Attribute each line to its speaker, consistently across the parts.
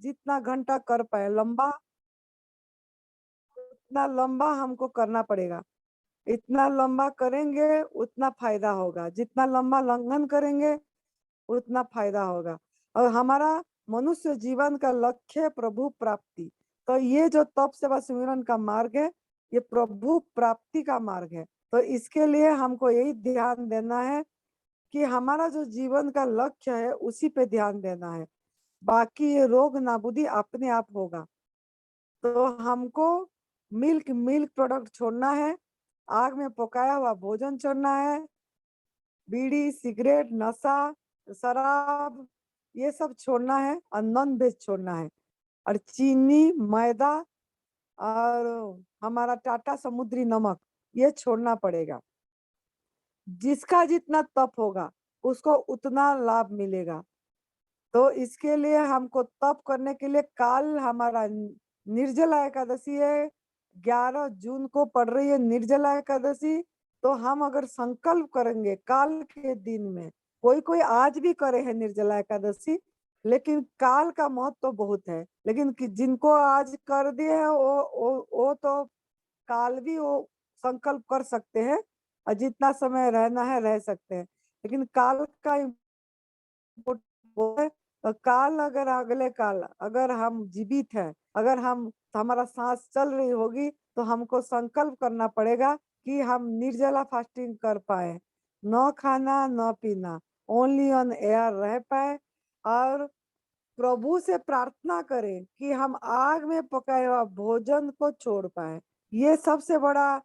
Speaker 1: जितना घंटा कर पाए लंबा, उतना लंबा हमको करना पड़ेगा। इतना लंबा करेंगे उतना फायदा होगा, जितना लंबा लंघन करेंगे उतना फायदा होगा। और हमारा मनुष्य जीवन का लक्ष्य है प्रभु प्राप्ति। तो ये जो तप सेवा सुमिरन का मार्ग है, ये प्रभु प्राप्ति का मार्ग है। तो इसके लिए हमको यही ध्यान देना है कि हमारा जो जीवन का लक्ष्य है उसी पे ध्यान देना है। बाकी ये रोग नाबूदी अपने आप होगा। तो हमको मिल्क मिल्क प्रोडक्ट छोड़ना है, आग में पकाया हुआ भोजन छोड़ना है, बीड़ी सिगरेट नशा शराब ये सब छोड़ना है, और नॉन वेज छोड़ना है, और चीनी मैदा और हमारा टाटा समुद्री नमक ये छोड़ना पड़ेगा। जिसका जितना तप होगा उसको उतना लाभ मिलेगा। तो इसके लिए हमको तप करने के लिए काल हमारा निर्जला एकादशी है, 11 जून को पड़ रही है निर्जला एकादशी। तो हम अगर संकल्प करेंगे काल के दिन में, कोई कोई आज भी करे है निर्जला एकादशी, लेकिन काल का महत्व तो बहुत है। लेकिन जिनको आज कर दिए है वो तो काल भी वो संकल्प कर सकते हैं, और जितना समय रहना है रह सकते हैं। लेकिन काल का वो है, काल अगर अगले काल अगर हम जीवित हैं, अगर हम हमारा सांस चल रही होगी, तो हमको संकल्प करना पड़ेगा कि हम निर्जला फास्टिंग कर पाए, न खाना न पीना, ओनली ऑन एयर रह पाए, और प्रभु से प्रार्थना करें कि हम आग में पकाए हुआ भोजन को छोड़ पाए। ये सबसे बड़ा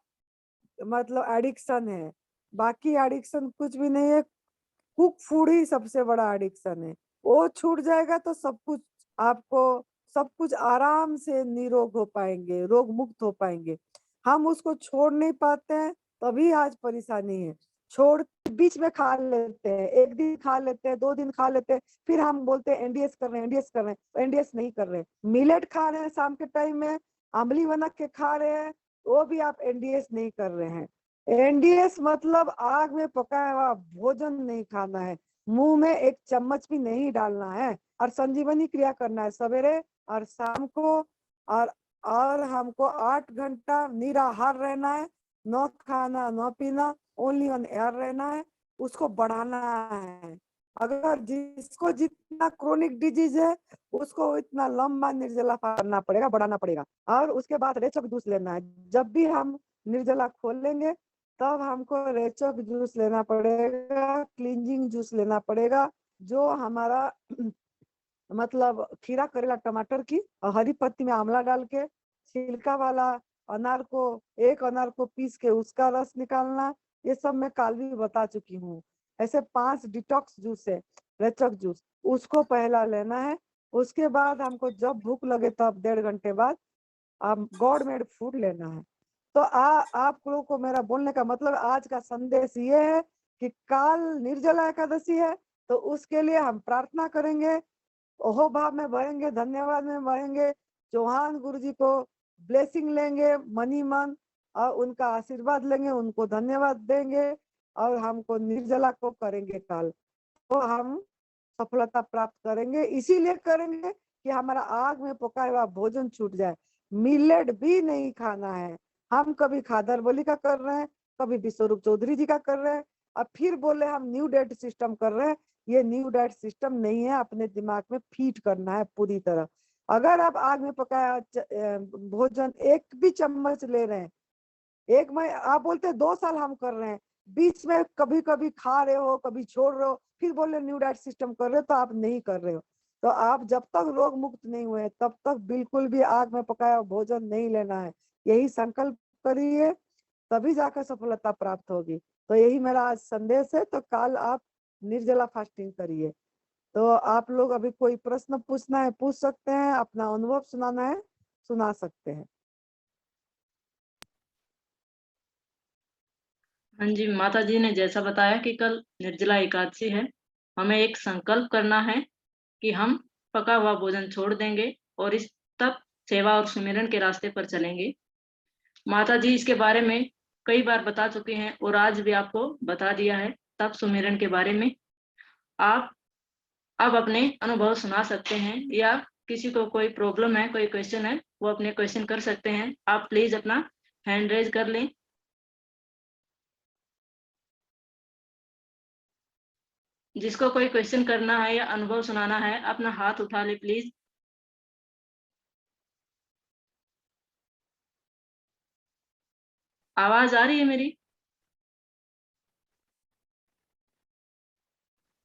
Speaker 1: मतलब एडिक्शन है, बाकी एडिक्शन कुछ भी नहीं है। कुक फूड ही सबसे बड़ा एडिक्शन है। वो छूट जाएगा तो सब कुछ आपको, सब कुछ आराम से निरोग हो पाएंगे, रोग मुक्त हो पाएंगे। हम उसको छोड़ नहीं पाते हैं, तभी आज परेशानी है। छोड़ बीच में खा लेते हैं, एक दिन खा लेते हैं, 2 दिन खा लेते हैं, फिर हम बोलते हैं एनडीएस कर रहे हैं, एनडीएस कर रहे हैं। एनडीएस नहीं कर रहे हैं, मिलेट खा रहे हैं शाम के टाइम में, आंवली बना के खा रहे हैं, वो भी आप एनडीएस नहीं कर रहे हैं। एनडीएस मतलब आग में पकाया हुआ भोजन नहीं खाना है, मुंह में एक चम्मच भी नहीं डालना है, और संजीवनी क्रिया करना है सवेरे और शाम को। और और हमको 8 घंटा निराहार रहना है, न खाना न पीना, ओनली ऑन एयर रहना है, उसको बढ़ाना है। अगर जिसको जितना क्रोनिक डिजीज है उसको इतना लंबा निर्जला करना पड़ेगा, बढ़ाना पड़ेगा। और उसके बाद रेचक जूस लेना है। जब भी हम निर्जला खोलेंगे तब हमको रेचक जूस लेना पड़ेगा, क्लींजिंग जूस लेना पड़ेगा, जो हमारा मतलब खीरा करेला टमाटर की और हरी पत्ती में आंवला डाल के, छिलका वाला अनार को, एक अनार को पीस के उसका रस निकालना, ये सब मैं कल भी बता चुकी हूँ। ऐसे 5 डिटॉक्स जूस है, रेचक जूस, उसको पहला लेना है। उसके बाद हमको जब भूख लगे तब 1.5 घंटे बाद गॉड मेड फूड लेना है। तो आप लोगों को मेरा बोलने का मतलब आज का संदेश ये है कि काल निर्जला एकादशी है, तो उसके लिए हम प्रार्थना करेंगे, ओहो भाव में भरेंगे, धन्यवाद में भरेंगे, चौहान गुरु जी को ब्लेसिंग लेंगे मनी मन, और उनका आशीर्वाद लेंगे, उनको धन्यवाद देंगे, और हमको निर्जला को करेंगे काल, तो हम सफलता प्राप्त करेंगे। इसीलिए करेंगे कि हमारा आग में पकाया हुआ भोजन छूट जाए। मिलेट भी नहीं खाना है। हम कभी खादर बलि का कर रहे हैं, कभी विश्वरूप चौधरी जी का कर रहे हैं, और फिर बोले हम न्यू डाइट सिस्टम कर रहे हैं। ये न्यू डाइट सिस्टम नहीं है, अपने दिमाग में फीड करना है पूरी तरह। अगर आप आग में पकाया भोजन एक भी चम्मच ले रहे हैं, एक में आप बोलते हैं 2 साल हम कर रहे हैं, बीच में कभी कभी खा रहे हो, कभी छोड़ रहे हो, फिर बोले न्यू डाइट सिस्टम कर रहे हो, तो आप नहीं कर रहे हो। तो आप जब तक रोग मुक्त नहीं हुए तब तक बिल्कुल भी आग में पकाया भोजन नहीं लेना है। यही संकल्प करिए, तभी जाकर सफलता प्राप्त होगी। तो यही मेरा आज संदेश है। तो कल आप निर्जला फास्टिंग करिए। तो आप लोग अभी कोई प्रश्न पूछना है पूछ सकते हैं, अपना अनुभव सुनाना है सुना सकते हैं।
Speaker 2: हाँ जी, माता जी ने जैसा बताया कि कल निर्जला एकादशी है, हमें एक संकल्प करना है कि हम पका हुआ भोजन छोड़ देंगे और इस तप सेवा और सुमिरन के रास्ते पर चलेंगे। माता जी इसके बारे में कई बार बता चुके हैं और आज भी आपको बता दिया है तप सुमिरन के बारे में। आप अब अपने अनुभव सुना सकते हैं या किसी को कोई प्रॉब्लम है, कोई क्वेश्चन है, वो अपने क्वेश्चन कर सकते हैं। आप प्लीज अपना हैंड रेज कर लें। जिसको कोई क्वेश्चन करना है या अनुभव सुनाना है, अपना हाथ उठा ले प्लीज। आवाज आ रही है मेरी?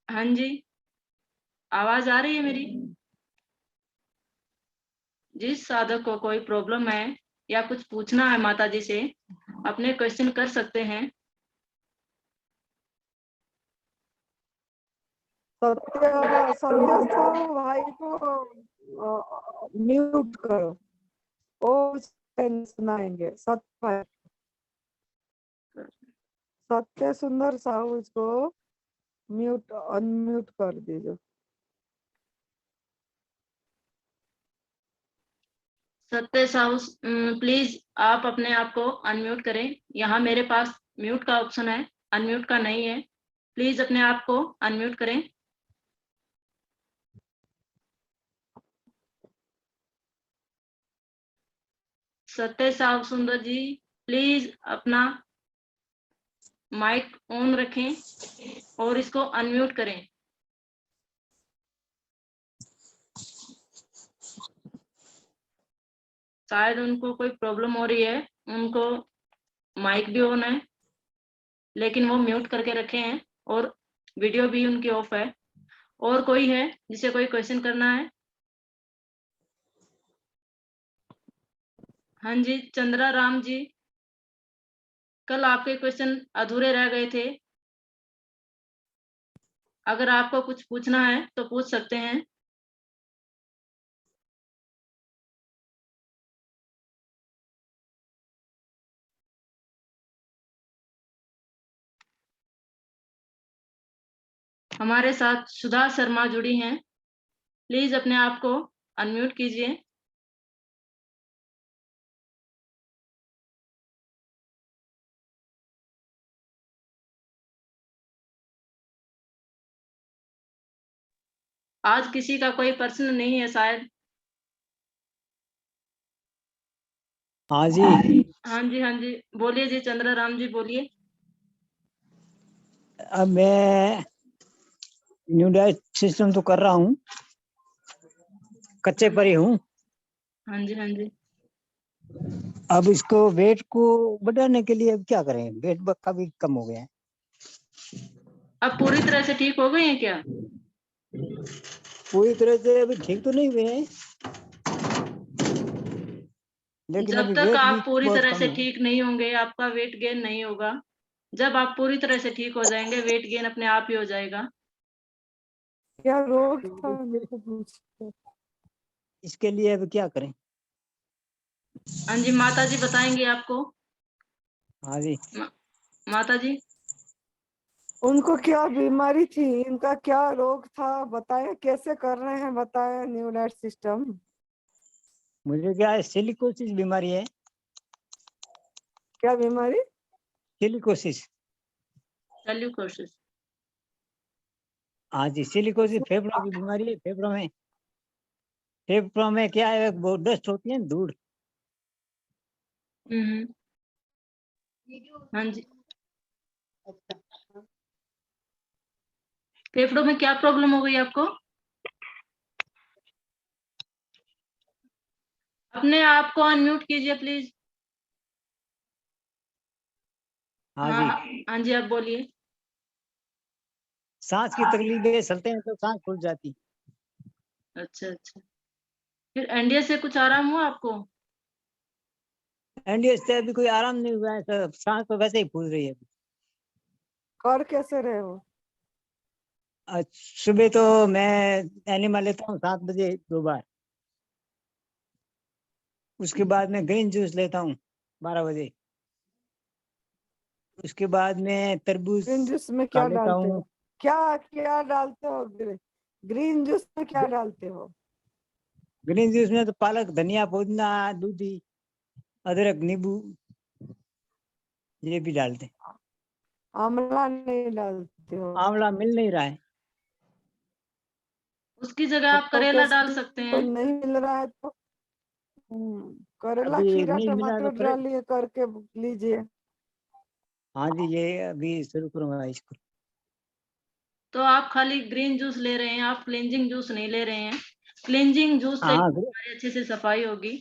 Speaker 2: हाँ जी, आवाज आ रही है मेरी? जिस साधक को कोई प्रॉब्लम है या कुछ पूछना है माता जी से, अपने क्वेश्चन कर सकते हैं।
Speaker 1: सत्य सत्य साहू भाई को म्यूट करो, वो सुनाएंगे। सत्य सुंदर साहू को म्यूट अनम्यूट कर दीजिए।
Speaker 2: सत्य साहू, प्लीज आप अपने आप को अनम्यूट करें। यहाँ मेरे पास म्यूट का ऑप्शन है, अनम्यूट का नहीं है। प्लीज अपने आप को अनम्यूट करें। सत्य साहू सुंदर जी, प्लीज अपना माइक ऑन रखें और इसको अनम्यूट करें। शायद उनको कोई प्रॉब्लम हो रही है, उनको माइक भी ऑन है लेकिन वो म्यूट करके रखे हैं और वीडियो भी उनकी ऑफ है। और कोई है जिसे कोई क्वेश्चन करना है? हाँ जी, चंद्रा राम जी, कल आपके क्वेश्चन अधूरे रह गए थे। अगर आपको कुछ पूछना है तो पूछ सकते हैं। हमारे साथ सुधा शर्मा जुड़ी हैं, प्लीज अपने आप को अनम्यूट कीजिए। आज किसी का कोई प्रश्न नहीं है शायद।
Speaker 3: हाँ जी,
Speaker 2: हाँ जी, हाँ जी, बोलिए जी, चंद्रा राम जी बोलिए।
Speaker 3: अब मैं न्यू डाइट सिस्टम तो कर रहा हूँ, कच्चे पर ही हूँ।
Speaker 2: हाँ जी, हाँ जी।
Speaker 3: अब इसको वेट को बढ़ाने के लिए अब क्या करें? वेट काफी कम हो गया है।
Speaker 2: अब पूरी तरह से ठीक हो गए हैं क्या?
Speaker 3: पूरी तरह से अभी ठीक तो नहीं हुए हैं, लेकिन
Speaker 2: जब
Speaker 3: अभी
Speaker 2: तक
Speaker 3: वेट भी
Speaker 2: आप पूरी
Speaker 3: बहुत
Speaker 2: तरह
Speaker 3: कम
Speaker 2: से
Speaker 3: है।
Speaker 2: ठीक नहीं होंगे, आपका वेट गेन नहीं होगा। जब आप पूरी तरह से ठीक हो जाएंगे, वेट गेन अपने आप ही हो जाएगा।
Speaker 1: क्या रोग था
Speaker 3: तो
Speaker 1: उनको पूछो।
Speaker 3: इसके लिए अब क्या करें?
Speaker 2: हाँ जी, माता जी बताएंगे आपको।
Speaker 3: हाँ जी,
Speaker 2: माता जी,
Speaker 1: उनको क्या बीमारी थी, इनका क्या रोग था, बताए कैसे कर रहे हैं, बताए न्यू डाइट सिस्टम।
Speaker 3: मुझे क्या है, सिलिकोसिस बीमारी है।
Speaker 1: क्या बीमारी?
Speaker 3: सिलिकोसिस।
Speaker 2: चलिए कोशिश।
Speaker 3: हाँ जी, सिलिकोसिस फेफड़ों की बीमारी है। फेफड़ों में क्या है, वो डस्ट होती है ना, धूल।
Speaker 2: हाँ जी। फेफड़ों में क्या प्रॉब्लम हो गई आपको? अपने आप को अनम्यूट कीजिए प्लीज।
Speaker 3: हाँ
Speaker 2: हाँ,
Speaker 3: जी,
Speaker 2: हाँ जी, आप बोलिए।
Speaker 3: सांस की तकलीफें, चलते हैं तो सांस फूल जाती।
Speaker 2: अच्छा, अच्छा। फिर एनडीए से कुछ आराम हुआ आपको?
Speaker 3: एनडीए से अभी कोई आराम नहीं हुआ है, सब सांस तो वैसे ही फूल रही है।
Speaker 1: कर कैसे रहे हो?
Speaker 3: सुबह तो मैं एनिमा लेता हूँ 7 बजे 2 बार। उसके बाद मैं ग्रीन जूस लेता हूँ 12 बजे। उसके बाद मैं तरबूज
Speaker 1: ग्रीन जूस में
Speaker 3: खा
Speaker 1: क्या
Speaker 3: लेता
Speaker 1: डालते
Speaker 3: हूँ।
Speaker 1: हो? क्या क्या डालते हो ग्रीन जूस में क्या डालते हो?
Speaker 3: ग्रीन जूस में तो पालक, धनिया, पुदीना, दूधी, अदरक, नींबू ये भी डालते हैं।
Speaker 1: आंवला नहीं डालते हो?
Speaker 3: आंवला मिल नहीं रहा है।
Speaker 2: उसकी जगह आप
Speaker 1: सबको
Speaker 2: करेला डाल
Speaker 1: टेस्ट
Speaker 2: सकते
Speaker 1: तो
Speaker 2: हैं।
Speaker 1: नहीं मिल रहा है तो करेला
Speaker 3: अभी
Speaker 1: खीरा
Speaker 3: नहीं मिला
Speaker 1: टमाटर
Speaker 3: तो करे।
Speaker 1: डालिए करके लीजिए।
Speaker 3: हाँ जी, ये अभी शुरू करूंगा इसको।
Speaker 2: तो आप खाली ग्रीन जूस ले रहे हैं, आप क्लींजिंग जूस नहीं ले रहे हैं। क्लींजिंग जूस से
Speaker 3: हाँ
Speaker 2: हमारी अच्छे से सफाई होगी।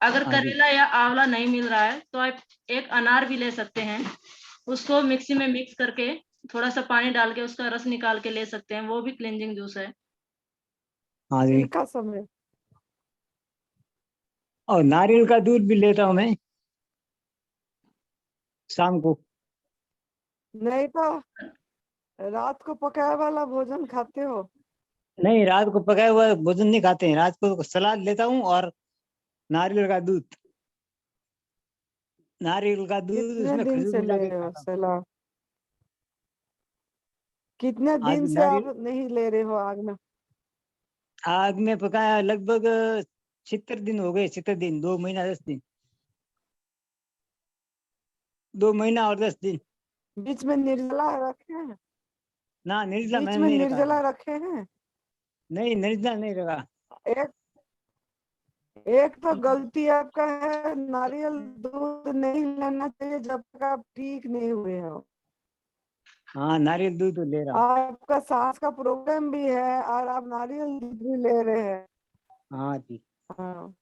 Speaker 2: अगर
Speaker 3: हाँ जी।
Speaker 2: करेला या आंवला नहीं मिल रहा है तो आप एक अनार भी ले सकते हैं। उसको मिक्सी में मिक्स करके थोड़ा सा पानी डाल के उसका रस निकाल के ले सकते हैं, वो भी क्लींजिंग जूस है।
Speaker 3: हाँ जी,
Speaker 1: छिलका समेत।
Speaker 3: और नारियल का दूध भी लेता हूँ मैं शाम को।
Speaker 1: नहीं तो रात को पकाया वाला भोजन खाते हो?
Speaker 3: नहीं, रात को पकाया हुआ भोजन नहीं खाते हैं, रात को सलाद लेता हूँ और नारियल का दूध, नारियल का दूध
Speaker 1: कितने
Speaker 3: उसमें
Speaker 1: दिन
Speaker 3: खजूर
Speaker 1: से
Speaker 3: मिला
Speaker 1: ले
Speaker 3: के
Speaker 1: रहे हो
Speaker 3: खाता हूँ।
Speaker 1: सलाद? कितने
Speaker 3: आज
Speaker 1: दिन से आप
Speaker 3: नारियल
Speaker 1: नहीं ले रहे हो आग में?
Speaker 3: आग में पकाया लगभग 70 दिन हो गए, 70 दिन, 2 महीना 10 दिन, 2 महीना और 10 दिन।
Speaker 1: बीच में निर्जला रखे हैं?
Speaker 3: ना, निर्जला
Speaker 1: बीच
Speaker 3: मैंने
Speaker 1: में
Speaker 3: नहीं रखा है।
Speaker 1: निर्जला रखे हैं?
Speaker 3: नहीं, निर्जला नहीं रखा।
Speaker 1: एक एक तो गलती आपका है, नारियल दूध नहीं लेना चाहिए जब तक आप ठीक नहीं हुए हो।
Speaker 3: हाँ, नारियल दूध तो ले रहा हूँ।
Speaker 1: आपका सांस का प्रॉब्लम भी है और आप नारियल दूध भी ले रहे हैं।
Speaker 3: हाँ जी,
Speaker 1: हाँ,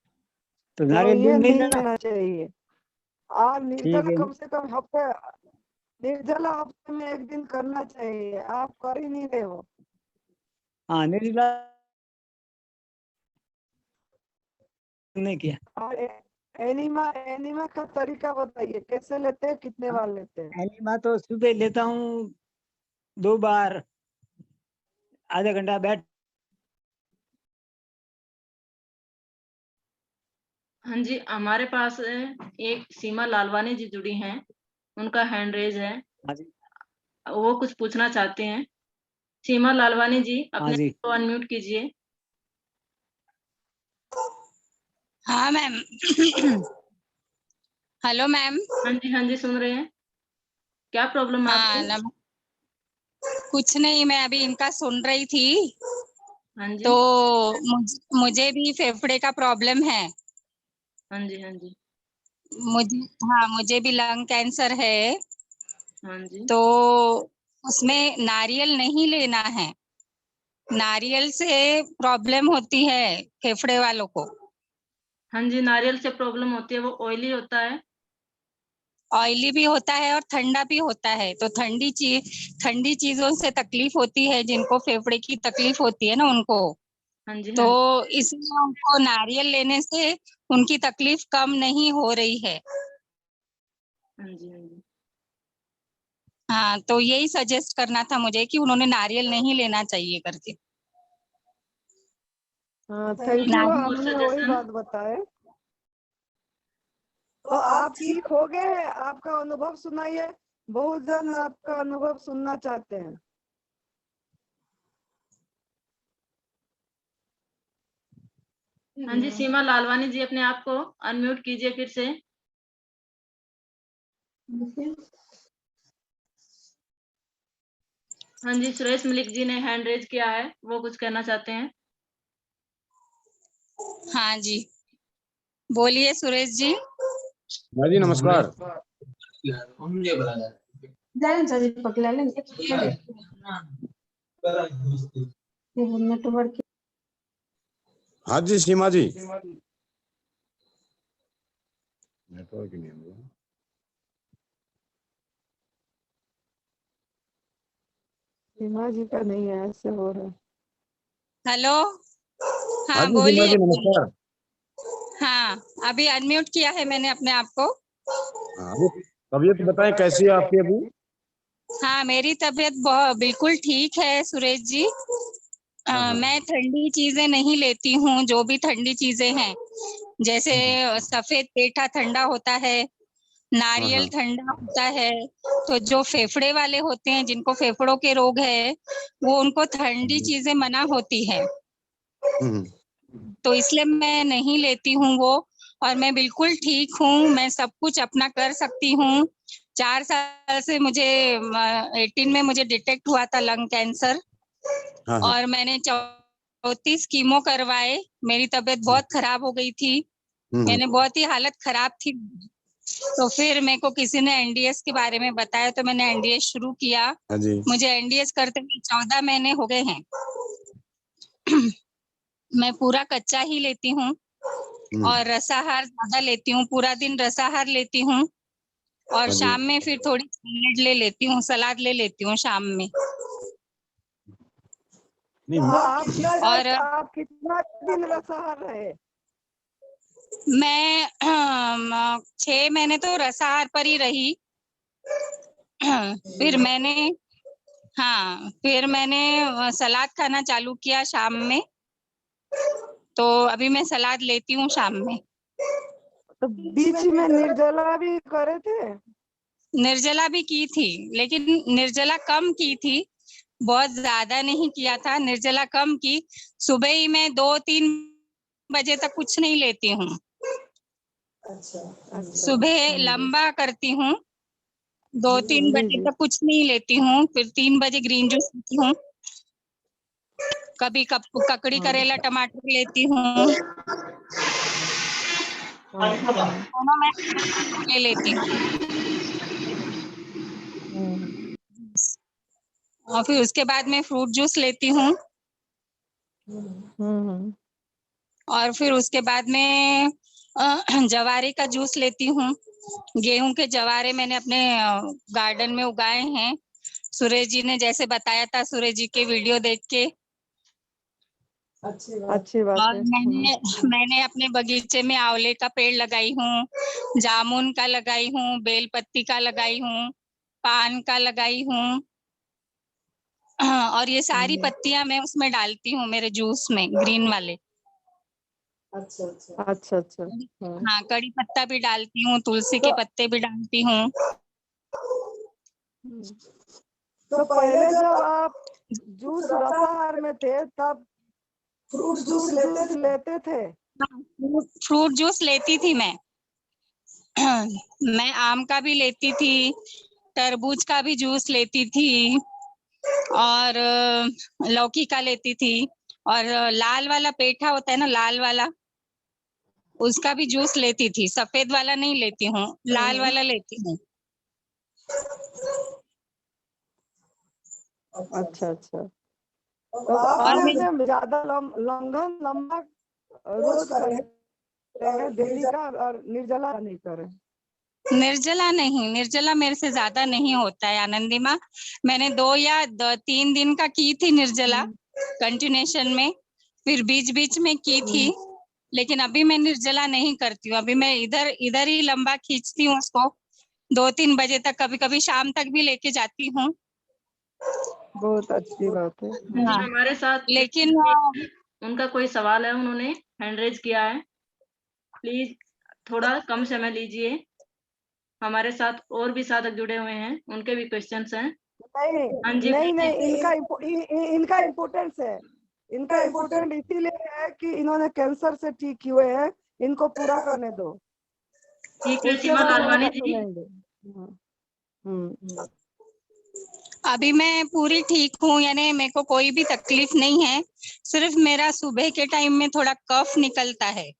Speaker 3: तो
Speaker 1: तो
Speaker 3: नारियल दूध
Speaker 1: ये
Speaker 3: नहीं
Speaker 1: नहीं
Speaker 3: लेना।
Speaker 1: लेना चाहिए। आप
Speaker 3: ठीक
Speaker 1: निर्जला
Speaker 3: है।
Speaker 1: कम से कम हफ्ते, निर्जला हफ्ते में एक दिन करना चाहिए, आप कर ही नहीं रहे हो।
Speaker 3: हाँ, निर्जला नहीं किया।
Speaker 1: और एनिमा एनिमा का तरीका बताइए, कैसे लेते हैं, कितने
Speaker 3: हाँ,
Speaker 1: बार लेते हैं?
Speaker 3: एनिमा तो सुबह लेता हूँ 2 बार, आधा घंटा बैठ।
Speaker 2: हाँ जी, हमारे पास एक सीमा लालवानी जी जुड़ी हैं, उनका हैंड रेज है,
Speaker 3: हाँ जी,
Speaker 2: वो कुछ पूछना चाहते हैं। सीमा लालवानी जी,
Speaker 3: हाँ
Speaker 2: अपने
Speaker 3: जी,
Speaker 2: को अनम्यूट कीजिए।
Speaker 4: हाँ मैम। Hello ma'am.
Speaker 2: हाँ जी, सुन रहे हैं। क्या प्रॉब्लम है
Speaker 4: हाँ
Speaker 2: आपको?
Speaker 4: कुछ नहीं, मैं अभी इनका सुन रही थी।
Speaker 2: हाँ जी,
Speaker 4: तो मुझे भी फेफड़े का प्रॉब्लम है।
Speaker 2: हाँ जी, हाँ जी,
Speaker 4: मुझे, हाँ, मुझे भी लंग कैंसर है।
Speaker 2: हाँ जी,
Speaker 4: तो उसमें नारियल नहीं लेना है। नारियल से प्रॉब्लम होती है फेफड़े वालों को।
Speaker 2: हाँ जी, नारियल से प्रॉब्लम होती है, वो ऑयली होता है।
Speaker 4: ऑयली भी होता है और ठंडा भी होता है। तो ठंडी चीजों से तकलीफ होती है, जिनको फेफड़े की तकलीफ होती है ना उनको।
Speaker 2: हाँ जी,
Speaker 4: तो
Speaker 2: हाँ जी,
Speaker 4: इसलिए उनको नारियल लेने से उनकी तकलीफ कम नहीं हो रही है।
Speaker 2: हाँ जी, हाँ जी।
Speaker 4: हाँ, तो यही सजेस्ट करना था मुझे कि उन्होंने नारियल नहीं लेना चाहिए करके।
Speaker 1: हाँ, थैंक यू,
Speaker 2: और
Speaker 1: हमने वही
Speaker 2: सजेशन?
Speaker 1: बात बताए। तो आप ठीक हो गए? आपका अनुभव सुनाइए, बहुत जन आपका अनुभव सुनना चाहते हैं।
Speaker 2: हाँ जी, सीमा लालवानी जी, अपने आप को अनम्यूट कीजिए फिर से। हाँ जी, सुरेश मलिक जी ने हैंड रेज किया है, वो कुछ कहना चाहते हैं।
Speaker 4: हाँ जी, बोलिए सुरेश जी।
Speaker 5: हाँ जी, नमस्कार।
Speaker 1: नेटवर्क
Speaker 5: हाँ जी, सीमा जी। नेटवर्क नहीं है।
Speaker 1: सीमा जी का नहीं है, ऐसे हो रहा है।
Speaker 4: हेलो।
Speaker 5: हाँ
Speaker 4: हाँ
Speaker 5: जी, सीमा
Speaker 4: बोलिए।
Speaker 5: जी, नमस्कार।
Speaker 4: हाँ, अभी अनम्यूट किया है मैंने अपने आप को।
Speaker 5: हाँ, अभी तबीयत बताएं कैसी है आपकी अभी?
Speaker 4: हाँ, मेरी तबीयत बिल्कुल ठीक है सुरेश जी।
Speaker 5: हाँ।
Speaker 4: मैं ठंडी चीजें नहीं लेती हूँ, जो भी ठंडी चीजें हैं, जैसे सफेद पेठा ठंडा होता है, नारियल ठंडा होता है। तो जो फेफड़े वाले होते हैं, जिनको फेफड़ों के रोग है, वो उनको ठंडी चीजें मना होती है। तो इसलिए मैं नहीं लेती हूँ वो। और मैं बिल्कुल ठीक हूँ, मैं सब कुछ अपना कर सकती हूँ। 4 साल से मुझे 18 में मुझे डिटेक्ट हुआ था लंग कैंसर।
Speaker 5: हाँ, हाँ।
Speaker 4: और मैंने 34 कीमो करवाए। मेरी तबीयत बहुत खराब हो गई थी, मैंने बहुत ही हालत खराब थी। तो फिर मेरे को किसी ने एनडीएस के बारे में बताया, तो मैंने एनडीएस शुरू किया।
Speaker 5: हाँ जी।
Speaker 4: मुझे एनडीएस करते हुए 14 महीने हो गए हैं। मैं पूरा कच्चा ही लेती हूँ और रसाहार ज्यादा लेती हूँ, पूरा दिन रसाहार लेती हूँ और
Speaker 5: हाँ जी।
Speaker 4: शाम में फिर थोड़ी सलाद ले लेती हूँ, सलाद ले लेती हूँ शाम में।
Speaker 5: नहीं,
Speaker 1: तो
Speaker 4: और
Speaker 1: आप कितना दिन रसाहार रहे?
Speaker 4: मैं 6 महीने तो रसाहार पर ही रही। फिर मैंने सलाद खाना चालू किया शाम में, तो अभी मैं सलाद लेती हूँ शाम में।
Speaker 1: तो बीच में निर्जला भी करे थे?
Speaker 4: निर्जला भी की थी, लेकिन निर्जला कम की थी, बहुत ज्यादा नहीं किया था। निर्जला कम की, सुबह ही मैं 2-3 बजे तक कुछ नहीं लेती हूँ।
Speaker 1: अच्छा।
Speaker 4: सुबह लंबा करती हूँ, 2-3
Speaker 1: जी,
Speaker 4: बजे
Speaker 1: जी।
Speaker 4: तक कुछ नहीं लेती हूँ, फिर 3 बजे ग्रीन जूस पीती हूँ। कभी ककड़ी करेला टमाटर लेती हूँ, दोनों मैं ले लेती हूँ। और फिर उसके बाद मैं फ्रूट जूस लेती हूँ और फिर उसके बाद में जवारे का जूस लेती हूँ। गेहूं के जवारे मैंने अपने गार्डन में उगाए हैं, सुरेश जी ने जैसे बताया था, सुरेश जी के वीडियो देख के।
Speaker 1: अच्छी बात
Speaker 4: और
Speaker 1: है।
Speaker 4: मैंने अपने बगीचे में आंवले का पेड़ लगाई हूँ, जामुन का लगाई हूँ, बेलपत्ती का लगाई हूँ, पान का लगाई हूँ। और ये सारी पत्तियां मैं उसमें डालती हूँ मेरे जूस में, ग्रीन वाले।
Speaker 1: अच्छा।
Speaker 4: हाँ, कड़ी पत्ता भी डालती हूँ, तुलसी के पत्ते भी डालती हूँ।
Speaker 1: तो पहले जब आप जूस रसाहार में थे तब फ्रूट जूस लेते थे?
Speaker 4: फ्रूट जूस लेती थी मैं। मैं आम का भी लेती थी, तरबूज का भी जूस लेती थी और लौकी का लेती थी, और लाल वाला पेठा होता है ना, लाल वाला, उसका भी जूस लेती थी। सफेद वाला नहीं लेती हूँ, लाल वाला लेती हूँ।
Speaker 1: अच्छा। तो
Speaker 4: और
Speaker 1: आप
Speaker 4: मैं
Speaker 1: में ज्यादा लंबा रोज करें डेली का, और निर्जला नहीं करें?
Speaker 4: निर्जला नहीं, निर्जला मेरे से ज्यादा नहीं होता है आनंदी माँ। मैंने 2 या 3 दिन का की थी निर्जला कंटिन्यूशन में, फिर बीच बीच में की थी, लेकिन अभी मैं निर्जला नहीं करती हूँ। अभी मैं इधर ही लंबा खींचती हूँ उसको, 2-3 बजे तक, कभी कभी शाम तक भी लेके जाती हूँ।
Speaker 1: बहुत अच्छी बात है।
Speaker 2: जी,
Speaker 4: हाँ,
Speaker 2: हमारे साथ
Speaker 4: लेकिन
Speaker 2: उनका कोई सवाल है, उन्होंने हैंड रेज किया है, प्लीज थोड़ा कम समय लीजिए। हमारे साथ और भी साधक जुड़े हुए हैं, उनके भी क्वेश्चंस हैं। हाँ जी,
Speaker 1: नहीं,
Speaker 2: पूछिए।
Speaker 1: इनका इम्पोर्टेंस है। इनका इम्पोर्टेंट इसीलिए है कि इन्होंने कैंसर से ठीक हुए हैं, इनको पूरा करने दो,
Speaker 2: ठीक है,
Speaker 1: उसके
Speaker 2: सीमा
Speaker 1: बाद
Speaker 2: लालवानी
Speaker 1: हमारा
Speaker 2: जी।
Speaker 1: सुनेंगे।
Speaker 4: अभी मैं पूरी ठीक हूँ, यानी मेरे को कोई भी तकलीफ नहीं है। सिर्फ मेरा सुबह के टाइम में थोड़ा कफ निकलता है।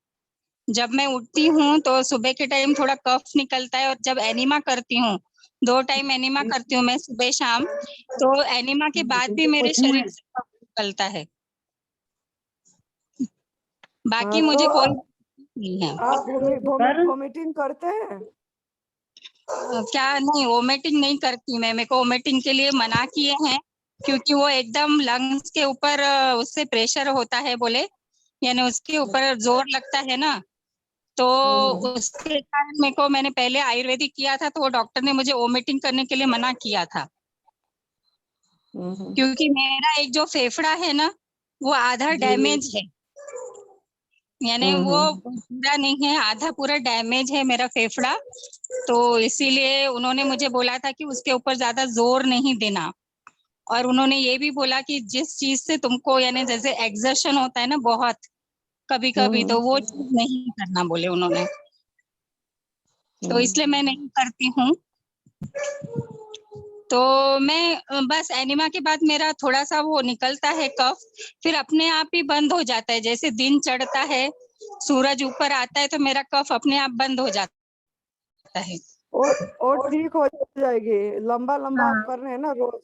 Speaker 4: जब मैं उठती हूँ तो सुबह के टाइम थोड़ा कफ निकलता है, और जब एनिमा करती हूँ, 2 टाइम एनिमा करती हूँ मैं, सुबह शाम, तो एनिमा के बाद भी मेरे शरीर से कफ निकलता है। बाकी
Speaker 1: तो
Speaker 4: मुझे कोई नहीं है।
Speaker 1: आप वोमिटिंग करते हैं?
Speaker 4: क्या नहीं, वोमिटिंग नहीं करती मैं, मेरे को वोमिटिंग के लिए मना किए हैं, क्योंकि वो एकदम लंग्स के ऊपर उससे प्रेशर होता है बोले, यानी उसके ऊपर जोर लगता है ना, तो उसके कारण मैंने पहले आयुर्वेदिक किया था, तो वो डॉक्टर ने मुझे वोमिटिंग करने के लिए मना किया था, क्योंकि मेरा एक जो फेफड़ा है ना, वो आधा डैमेज है, यानी वो पूरा नहीं है, आधा पूरा डैमेज है मेरा फेफड़ा। तो इसीलिए उन्होंने मुझे बोला था कि उसके ऊपर ज्यादा जोर नहीं देना, और उन्होंने ये भी बोला कि जिस चीज से तुमको, यानी जैसे एक्सर्शन होता है ना बहुत कभी कभी, तो वो चीज नहीं करना बोले उन्होंने, तो इसलिए मैं नहीं करती हूँ। तो मैं बस एनिमा के बाद मेरा थोड़ा सा वो निकलता है कफ, फिर अपने आप ही बंद हो जाता है। जैसे दिन चढ़ता है, सूरज ऊपर आता है, तो मेरा कफ अपने आप बंद हो जाता है।
Speaker 1: और ठीक हो जाएगी। लंबा लंबा आप
Speaker 4: हाँ
Speaker 1: कर रहे हैं ना, रोज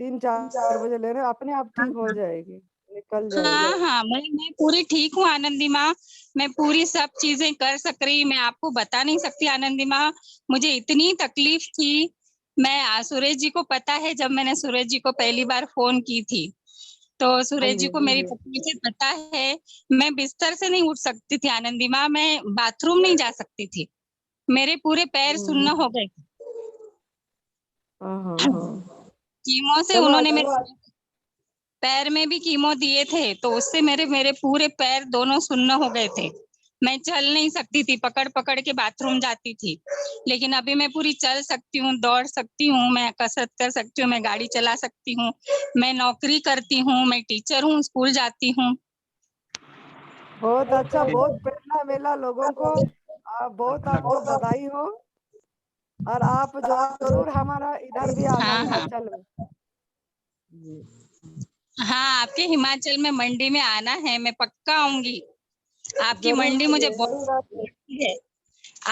Speaker 1: 3-4 बजे ले रहे हैं, अपने आप ठीक हो जाएगी, निकल जाएगी।
Speaker 4: हाँ हाँ, मैं पूरी ठीक हूँ आनंदी माँ। मैं पूरी सब चीजें कर सक रही, मैं आपको बता नहीं सकती आनंदी माँ। मुझे इतनी तकलीफ थी। मैं सुरेश जी को पता है, जब मैंने सुरेश जी को पहली बार फोन की थी, तो
Speaker 1: हाँ
Speaker 4: सुरेश जी
Speaker 1: जी,
Speaker 4: को मेरी तकलीफें पता है। मैं बिस्तर से नहीं उठ सकती थी आनंदी माँ, मैं बाथरूम नहीं जा सकती थी। मेरे पूरे पैर सुन्न हो गए।
Speaker 1: हाँ हाँ हाँ।
Speaker 4: कीमो से
Speaker 1: चलो
Speaker 4: उन्होंने मेरे पैर में भी कीमो दिए थे, तो उससे मेरे मेरे पूरे पैर दोनों सुन्न हो गए थे। मैं चल नहीं सकती थी, पकड़ पकड़ के बाथरूम जाती थी। लेकिन अभी मैं पूरी चल सकती हूँ, दौड़ सकती हूँ, मैं कसरत कर सकती हूँ, मैं गाड़ी चला सकती हूँ, मैं नौकरी करती हूँ, मैं टीचर हूँ, स्कूल जाती हूँ।
Speaker 1: बहुत अच्छा, बहुत प्रेरणा मिला लोगों को। बहुत आपको बधाई हो। और आप जरूर हमारा इधर भी आना,
Speaker 4: हाँ हाँ
Speaker 1: हिमाचल में।
Speaker 4: हाँ, आपके हिमाचल में मंडी में आना है, मैं पक्का आऊंगी। आपकी
Speaker 1: जरूर
Speaker 4: मंडी मुझे
Speaker 1: आइए।
Speaker 4: बहुत लगती है।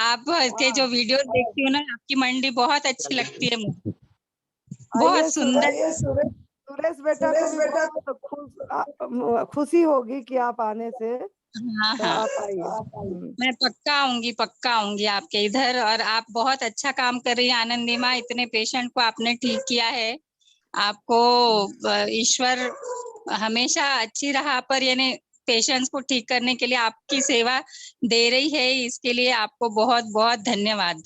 Speaker 4: आप के जो वीडियो देखती हूँ ना, आपकी मंडी बहुत अच्छी लगती है मुझे, बहुत
Speaker 1: आइए
Speaker 4: सुंदर।
Speaker 1: सुरेश बेटा को भी बहुत खुशी होगी कि आप आने से,
Speaker 4: हाँ
Speaker 1: तो
Speaker 4: हाँ,
Speaker 1: आप आइए।
Speaker 4: मैं पक्का आऊंगी आपके इधर। और आप बहुत अच्छा काम कर रही है आनंदी माँ, इतने पेशेंट को आपने ठीक किया है। आपको ईश्वर हमेशा अच्छी राह पर, यानी पेशेंट्स को ठीक करने के लिए आपकी सेवा दे रही है, इसके लिए आपको बहुत बहुत धन्यवाद।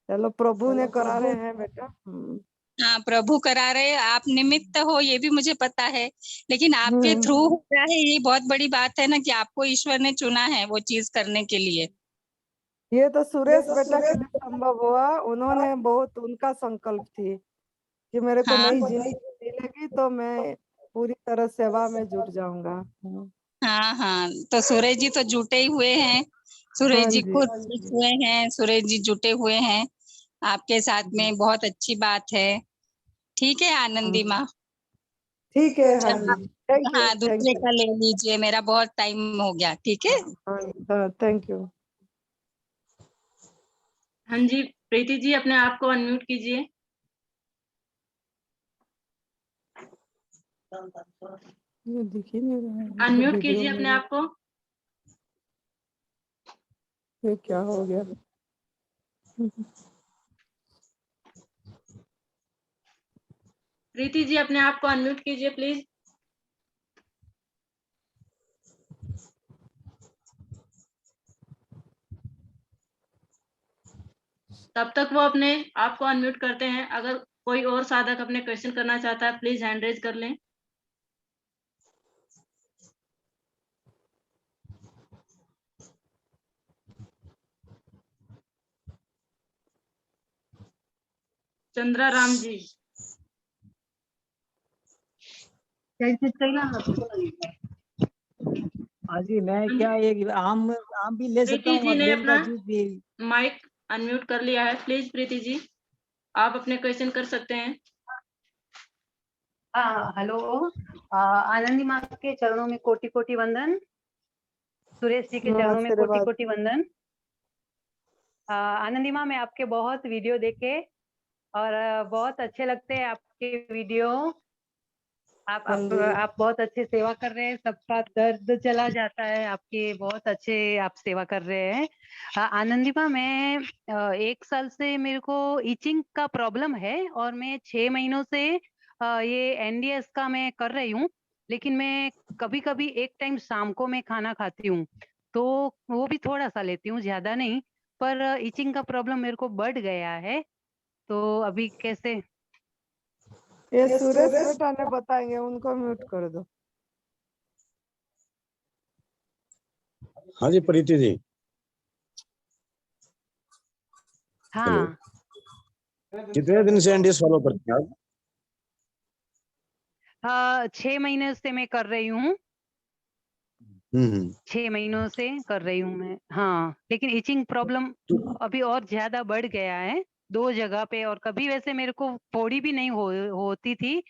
Speaker 1: चलो, प्रभु ने करा रहे हैं बेटा।
Speaker 4: हाँ, प्रभु करा रहे, आप निमित्त हो ये भी मुझे पता है, लेकिन आपके
Speaker 1: हम्म।
Speaker 4: थ्रू हो रहा है, ये बहुत बड़ी बात है ना, कि आपको ईश्वर ने चुना है वो चीज करने के लिए।
Speaker 1: ये तो सुरेश बेटा के लिए संभव हुआ। उन्होंने बहुत, उनका संकल्प थी कि मेरे को
Speaker 4: हाँ
Speaker 1: नई जिंदगी मिलेगी तो मैं पूरी तरह सेवा में जुट जाऊंगा।
Speaker 4: हाँ हाँ, तो सुरेश जी तो जुटे ही हुए हैं, सुरेश
Speaker 1: हाँ
Speaker 4: जी
Speaker 1: जी।
Speaker 4: खुद ठीक हुए हैं, सुरेश जी जुटे हुए हैं आपके साथ में, बहुत अच्छी बात है। ठीक है आनंदी माँ,
Speaker 1: ठीक है। हाँ
Speaker 4: चलो
Speaker 1: जी,
Speaker 4: आप
Speaker 1: थैंक यू,
Speaker 4: हाँ
Speaker 1: थैंक
Speaker 4: दूसरे
Speaker 1: यू।
Speaker 4: का ले लीजिए, मेरा बहुत टाइम हो गया। ठीक है,
Speaker 1: हाँ हाँ, थैंक यू।
Speaker 2: हाँ जी, प्रीति जी अपने आप को अनम्यूट कीजिए।
Speaker 1: ये दिख ही नहीं रहा है
Speaker 2: अनम्यूट
Speaker 1: वीडियो
Speaker 2: कीजिए अपने
Speaker 1: में।
Speaker 2: आप को।
Speaker 1: ये क्या हो गया?
Speaker 2: प्रीति जी अपने आप को अनम्यूट कीजिए प्लीज। तब तक वो अपने आप को अनम्यूट करते हैं। अगर कोई और साधक अपने क्वेश्चन करना चाहता है, प्लीज हैंड रेज कर लें। चंद्रा राम जी,
Speaker 3: हाँ जी, मैं क्या एक आम आम भी ले सकता
Speaker 2: प्रीति
Speaker 3: हूँ
Speaker 2: जी
Speaker 3: और
Speaker 2: ने
Speaker 3: बेल का
Speaker 2: अपना
Speaker 3: जूस भी।
Speaker 2: माइक अनम्यूट कर लिया है। प्लीज प्रीति जी, आप अपने क्वेश्चन कर सकते हैं।
Speaker 6: हेलो। आनंदी माँ के चरणों में कोटि कोटि वंदन, सुरेश जी के चरणों में कोटि
Speaker 1: आशीर्वाद।
Speaker 6: कोटि वंदन। आनंदी माँ, मैं आपके बहुत वीडियो देखे और बहुत अच्छे लगते हैं आपके वीडियो।
Speaker 1: हाँ जी।
Speaker 6: आप बहुत अच्छे सेवा कर रहे हैं, सबका दर्द चला जाता है, आपके बहुत अच्छे आप सेवा कर रहे हैं। आनंदी माँ, मैं 1 साल से मेरे को इचिंग का प्रॉब्लम है और मैं 6 महीनों से ये एनडीएस का मैं कर रही हूँ, लेकिन मैं कभी कभी एक टाइम शाम को मैं खाना खाती हूँ, तो वो भी थोड़ा सा लेती हूँ, ज्यादा नहीं। पर इचिंग का प्रॉब्लम मेरे को बढ़ गया है, तो अभी कैसे?
Speaker 1: ये सुरेश बेटा ने बताएंगे, उनको म्यूट कर दो।
Speaker 5: हाँ जी प्रीति जी।
Speaker 6: हाँ,
Speaker 5: कितने दिन से एनडीएस फॉलो करते हैं आप?
Speaker 6: 6 महीने से मैं कर रही हूँ, 6 महीनों से कर रही हूँ मैं। हाँ, लेकिन इचिंग प्रॉब्लम
Speaker 5: तो
Speaker 6: अभी और ज्यादा बढ़ गया है। 2 जगह पे, और कभी वैसे मेरे को फोड़ी भी नहीं होती थी,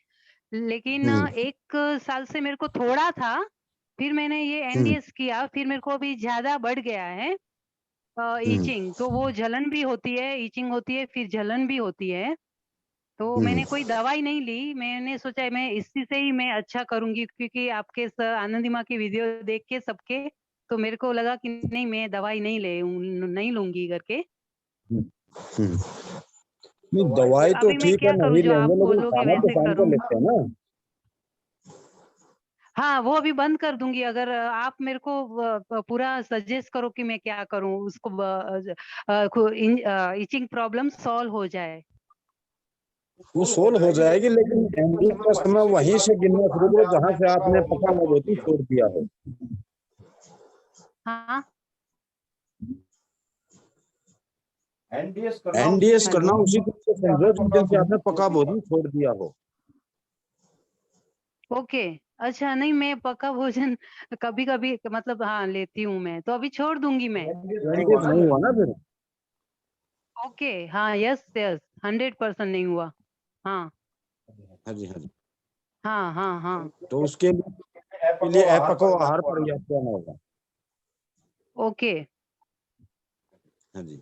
Speaker 6: लेकिन 1 साल से मेरे को थोड़ा था, फिर मैंने ये एनडीएस किया, फिर मेरे को अभी ज़्यादा बढ़ गया है ईचिंग, तो वो जलन भी होती है, ईचिंग होती है, फिर जलन भी होती है। तो मैंने कोई दवाई नहीं ली, मैंने सोचा मैं इसी से ही मैं अच्छा करूँगी, क्योंकि आपके आनंदी माँ की वीडियो देख के सबके, तो मेरे को लगा कि नहीं मैं दवाई नहीं लूँगी करके।
Speaker 5: नहीं, दवाई तो
Speaker 6: अभी मैं
Speaker 5: ठीक है,
Speaker 6: क्या करूँ
Speaker 5: नहीं
Speaker 6: जो आप
Speaker 5: लेंगे, लेकिन
Speaker 6: बोलोगे
Speaker 5: खाना तो
Speaker 6: वैसे
Speaker 5: शाम को
Speaker 6: करूँ?
Speaker 5: लेते हैं ना।
Speaker 6: हाँ, वो अभी बंद कर दूँगी, अगर आप मेरे को पूरा सजेस्ट करो कि मैं क्या करूँ उसको ईचिंग प्रॉब्लम सॉल्व हो जाए।
Speaker 5: वो सोल हो जाएगी, लेकिन एनडीएस का समय वहीं से गिनना शुरू करो जहां से आपने पका हुआ रोटी छोड़ दिया हो।
Speaker 6: हाँ,
Speaker 5: एनडीएस
Speaker 6: हेलो।
Speaker 5: करना उसी दिन से समझो जिस दिन से आपने पका भोजन छोड़ दिया हो।
Speaker 6: ओके, अच्छा, नहीं मैं पक्का भोजन कभी-कभी मतलब हाँ, लेती हूँ मैं, तो अभी छोड़ दूँगी मैं।
Speaker 5: एनडीएस नहीं हुआ ना फिर।
Speaker 6: ओके, हाँ, यस, यस, 100% नहीं हुआ। हाँ,
Speaker 5: हाँ जी, हाँ जी।
Speaker 6: हाँ, हाँ, हाँ,
Speaker 5: तो उसके लिए अपको आहार पर्याप्त करना होगा।
Speaker 6: ओके।
Speaker 5: हाँ जी।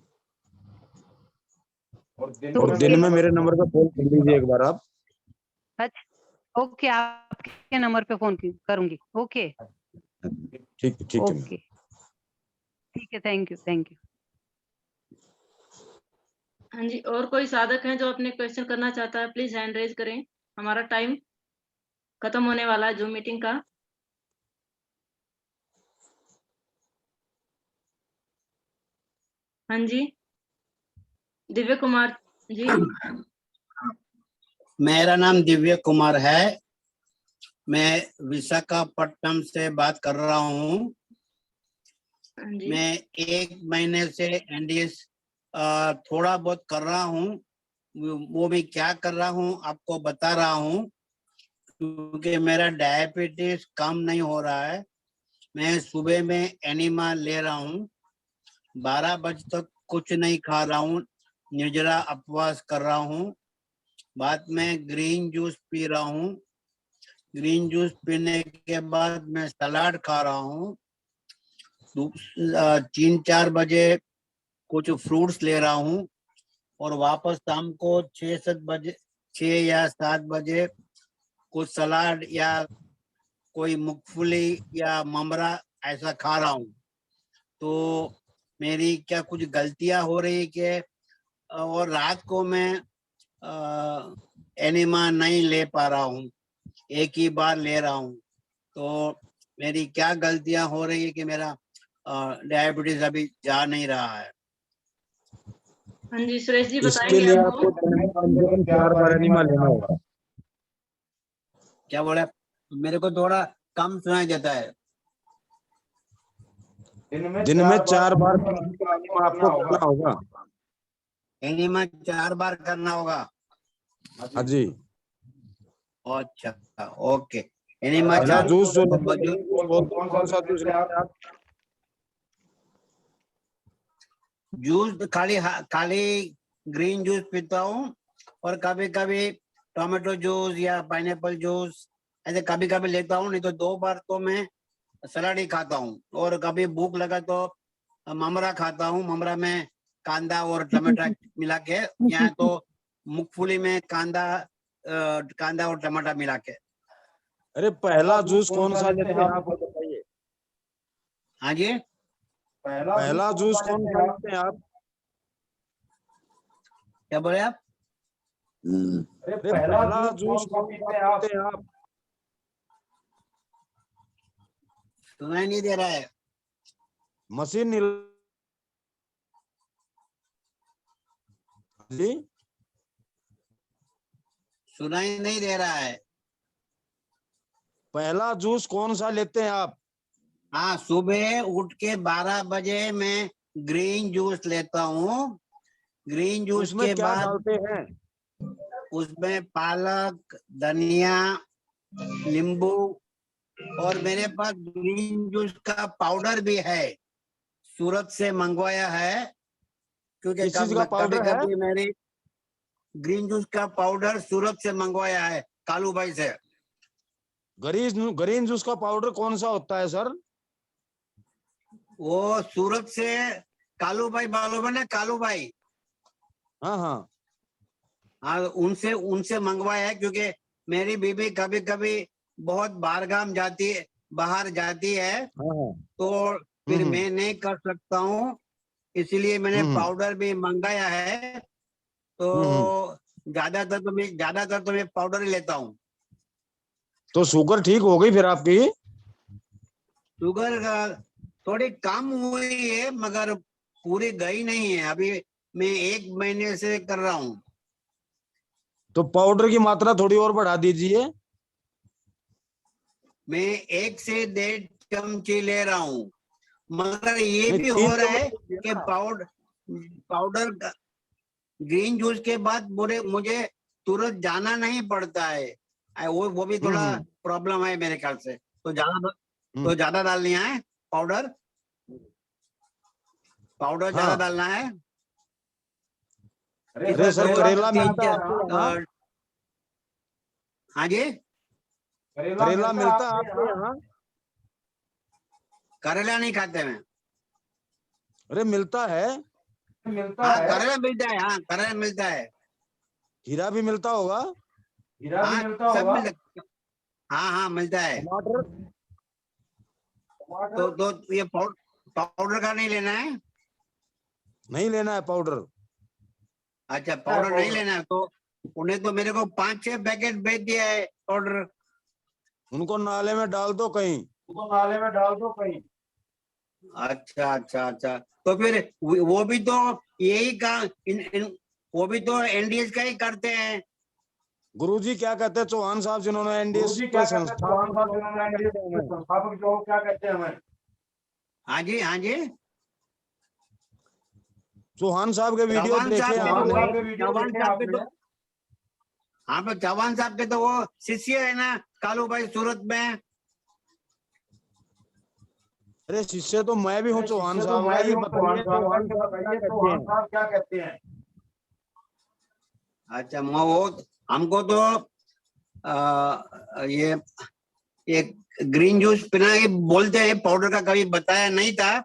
Speaker 6: तो
Speaker 5: और
Speaker 6: उसके
Speaker 5: दिन में मेरे नंबर पे फोन कर लीजिए एक बार आप।
Speaker 6: अच्छा, ओके, आपके नंबर पे फ़ोन करूँगी। ओके,
Speaker 5: ठीक ठीक है मैम।
Speaker 6: ओके, ठीक है, थैंक यू, थैंक यू।
Speaker 2: हाँ जी, और कोई साधक हैं जो अपने क्वेश्चन करना चाहता है, प्लीज हैंड रेज करें। हमारा टाइम खत्म होने वाला है जूम मीटिंग का। हाँ जी, दिव्य कुमार जी।
Speaker 7: मेरा नाम दिव्य कुमार है, मैं विशाखापट्टनम से बात कर रहा हूँ।
Speaker 2: हाँ जी,
Speaker 7: मैं 1 महीने से एनडीएस थोड़ा बहुत कर रहा हूँ, वो मैं क्या कर रहा हूँ आपको बता रहा हूँ, क्योंकि मेरा डायबिटीज कम नहीं हो रहा है। मैं सुबह में एनिमा ले रहा हूँ, 12 बजे तक कुछ नहीं खा रहा हूँ, निर्जला उपवास कर रहा हूँ, बाद में ग्रीन जूस पी रहा हूँ, ग्रीन जूस पीने के बाद मैं सलाद खा रहा हूँ, 3-4 बजे कुछ फ्रूट्स ले रहा हूँ, और वापस शाम को 6 या 7 बजे कुछ सलाद या कोई मूंगफली या ममरा ऐसा खा रहा हूँ। तो मेरी क्या कुछ गलतियां हो रही कि, और रात को मैं एनिमा नहीं ले पा रहा हूँ, एक ही बार ले रहा हूँ, तो मेरी क्या गलतियां हो रही है कि मेरा डायबिटीज अभी जा नहीं रहा है।
Speaker 2: हाँ जी, सुरेश जी
Speaker 5: इसके
Speaker 2: बताएंगे
Speaker 5: लिए
Speaker 2: आपको।
Speaker 5: आपको दिन में कम से कम 4 बार एनिमा लेना होगा।
Speaker 7: क्या बोले? मेरे को थोड़ा कम सुनाई देता है।
Speaker 5: दिन में 4 बार एनिमा आपको करना होगा।
Speaker 7: एनिमा 4 बार करना होगा?
Speaker 5: हाँ जी।
Speaker 7: अच्छा, ओके। एनिमा
Speaker 5: पहला
Speaker 7: 4
Speaker 5: जूस जो कौन सा जूस लेते हैं आप?
Speaker 7: जूस खाली ग्रीन जूस पीता हूँ, और कभी कभी टोमेटो जूस या पाइनएप्पल जूस ऐसे कभी कभी लेता हूँ, नहीं तो 2 बार तो मैं सलाद ही खाता हूँ, और कभी भूख लगा तो ममरा खाता हूँ। ममरा में कांदा और टमाटर मिला के, या तो मूंगफली में कांदा और टमाटर मिला के।
Speaker 5: अरे पहला जूस कौन सा लेते हैं आप, बताइए।
Speaker 7: हाँ जी,
Speaker 5: पहला जूस कौन सा लेते हैं आप?
Speaker 7: क्या बोले आप?
Speaker 5: अरे पहला जूस कौन सा लेते हैं आप?
Speaker 7: सुनाई नहीं दे रहा है।
Speaker 5: मशीन जी,
Speaker 7: सुनाई नहीं दे रहा है।
Speaker 5: पहला जूस कौन सा लेते हैं आप?
Speaker 7: हाँ, सुबह उठ के 12 बजे मैं ग्रीन जूस लेता हूँ। ग्रीन जूस
Speaker 5: उसमें
Speaker 7: के
Speaker 5: क्या
Speaker 7: बाद
Speaker 5: डालते हैं?
Speaker 7: उसमें पालक, धनिया, नींबू, और मेरे पास ग्रीन जूस का पाउडर भी है, सूरत से मंगवाया है, क्योंकि
Speaker 5: किस चीज का
Speaker 7: कभी
Speaker 5: पाउडर है?
Speaker 7: कभी मेरी ग्रीन जूस का पाउडर सूरत से मंगवाया है, कालू भाई से।
Speaker 5: ग्रीन जूस का पाउडर कौन सा होता है सर?
Speaker 7: वो सूरत से कालू भाई मालूम है ना, कालू भाई।
Speaker 5: हाँ हाँ
Speaker 7: हाँ, उनसे उनसे मंगवाया है, क्योंकि मेरी बीबी कभी कभी बहुत बाहर जाती है,
Speaker 5: हाँ हाँ
Speaker 7: तो फिर
Speaker 5: हम्म।
Speaker 7: मैं नहीं कर सकता हूँ, इसलिए मैंने
Speaker 5: हम्म।
Speaker 7: पाउडर भी मंगाया है। तो ज्यादातर तो मैं पाउडर ही लेता हूँ।
Speaker 5: तो शुगर ठीक हो गई फिर आपकी?
Speaker 7: शुगर थोड़ी कम हुई है, मगर पूरी गई नहीं है। अभी मैं 1 महीने से कर रहा हूँ।
Speaker 5: तो पाउडर की मात्रा थोड़ी और बढ़ा दीजिए।
Speaker 7: मैं 1 से 1.5 चमची ले रहा हूँ, मगर ये
Speaker 5: नहीं,
Speaker 7: भी
Speaker 5: 3
Speaker 7: हो रहा है
Speaker 5: चम्मच लीजिए
Speaker 7: कि
Speaker 5: ना।
Speaker 7: पाउडर ग्रीन जूस के बाद मुझे तुरंत जाना नहीं पड़ता है। वो भी थोड़ा प्रॉब्लम है मेरे ख्याल से। तो ज्यादा डालनी है पाउडर ज्यादा
Speaker 5: हाँ।
Speaker 7: डालना है।
Speaker 5: अरे सर,
Speaker 7: दो
Speaker 5: करेला
Speaker 7: तीन
Speaker 5: मिलता है आपके यहाँ?
Speaker 7: हाँ जी,
Speaker 5: करेला मिलता है आपके यहाँ?
Speaker 7: करेला नहीं खाते मैं।
Speaker 5: अरे मिलता है।
Speaker 7: हाँ, करेला मिलता है, हाँ करेला मिलता है।
Speaker 5: खीरा भी मिलता होगा?
Speaker 7: हाँ, सब मिलता। हाँ हाँ, मिलता है।
Speaker 5: टमाटर?
Speaker 7: तो ये पाउडर का नहीं लेना है।
Speaker 5: नहीं लेना है पाउडर?
Speaker 7: अच्छा, पाउडर नहीं लेना है, तो उन्हें तो मेरे को 5-6 पैकेट भेज दिया है पाउडर।
Speaker 5: उनको नाले में डाल दो कहीं।
Speaker 7: अच्छा। तो फिर वो भी तो यही का वो भी तो एनडीएस का ही करते हैं।
Speaker 5: गुरुजी क्या कहते हैं चौहान साहब, जिन्होंने एनडीएस के संस्थापक जो क्या कहते हैं हमें?
Speaker 7: हाँ जी, हाँ जी।
Speaker 5: चौहान साहब के वीडियो
Speaker 7: चौहान
Speaker 5: देखे
Speaker 7: साहब के
Speaker 5: आपने?
Speaker 7: हाँ, पर चौहान साहब के तो वो शिष्य है ना, कालू भाई, सूरत में।
Speaker 5: अरे शिष्य तो मैं भी हूँ चौहान साहब का। ये बताइए चौहान साहब क्या कहते हैं?
Speaker 7: अच्छा, वो हमको तो ये ग्रीन जूस पीना ही बोलते हैं, पाउडर का कभी बताया नहीं था।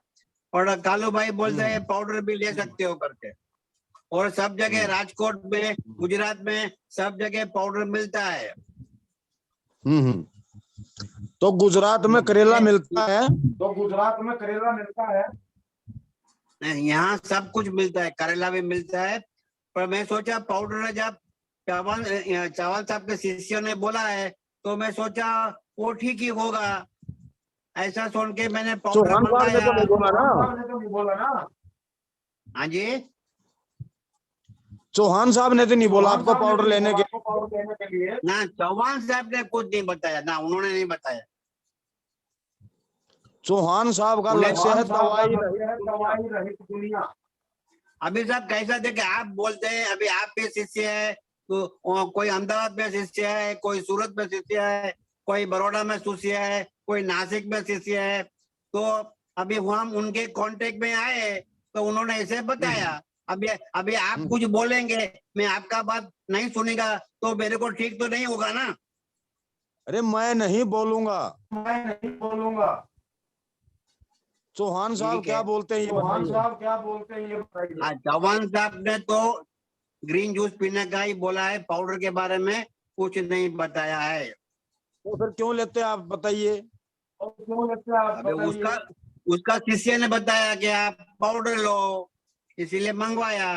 Speaker 7: और कालू भाई बोलते हैं पाउडर भी ले सकते हो करके। और सब जगह, राजकोट में, गुजरात में, सब जगह पाउडर मिलता है।
Speaker 5: तो गुजरात में करेला मिलता है?
Speaker 7: यहाँ सब कुछ मिलता है, करेला भी मिलता है। पर मैं सोचा पाउडर, जब चावल साहब के शिष्यों ने बोला है, तो मैं सोचा वो ठीक ही होगा। ऐसा सुन के मैंने पाउडर
Speaker 5: चौहान साहब ने तो नहीं बोला ना?
Speaker 7: हाँ जी,
Speaker 5: चौहान साहब ने तो नहीं बोला आपको पाउडर लेने के लिए?
Speaker 7: ना चौहान साहब ने कुछ नहीं बताया, ना उन्होंने नहीं बताया।
Speaker 5: चौहान साहब का लक्ष्य है दवाई रहित
Speaker 7: दुनिया। अभी साहब कैसा थे कि आप बोलते हैं, अभी आप भी शिष्य है, तो कोई अहमदाबाद में शिष्य है, कोई सूरत में शिष्य है, कोई बड़ौदा में शिष्य है, कोई नासिक में शिष्य है। तो अभी हम उनके कांटेक्ट में आए, तो उन्होंने ऐसे बताया। अभी आप कुछ बोलेंगे, मैं आपका बात नहीं सुनेगा, तो मेरे को ठीक तो नहीं होगा ना।
Speaker 5: अरे मैं नहीं बोलूंगा। चौहान साहब क्या बोलते हैं ये बताइए।
Speaker 7: चौहान साहब ने तो ग्रीन जूस पीने का ही बोला है, पाउडर के बारे में कुछ नहीं बताया है।
Speaker 5: तो फिर क्यों लेते हैं आप बताइए?
Speaker 7: अबे उसका शिष्य ने बताया कि आप पाउडर लो, इसीलिए मंगवाया।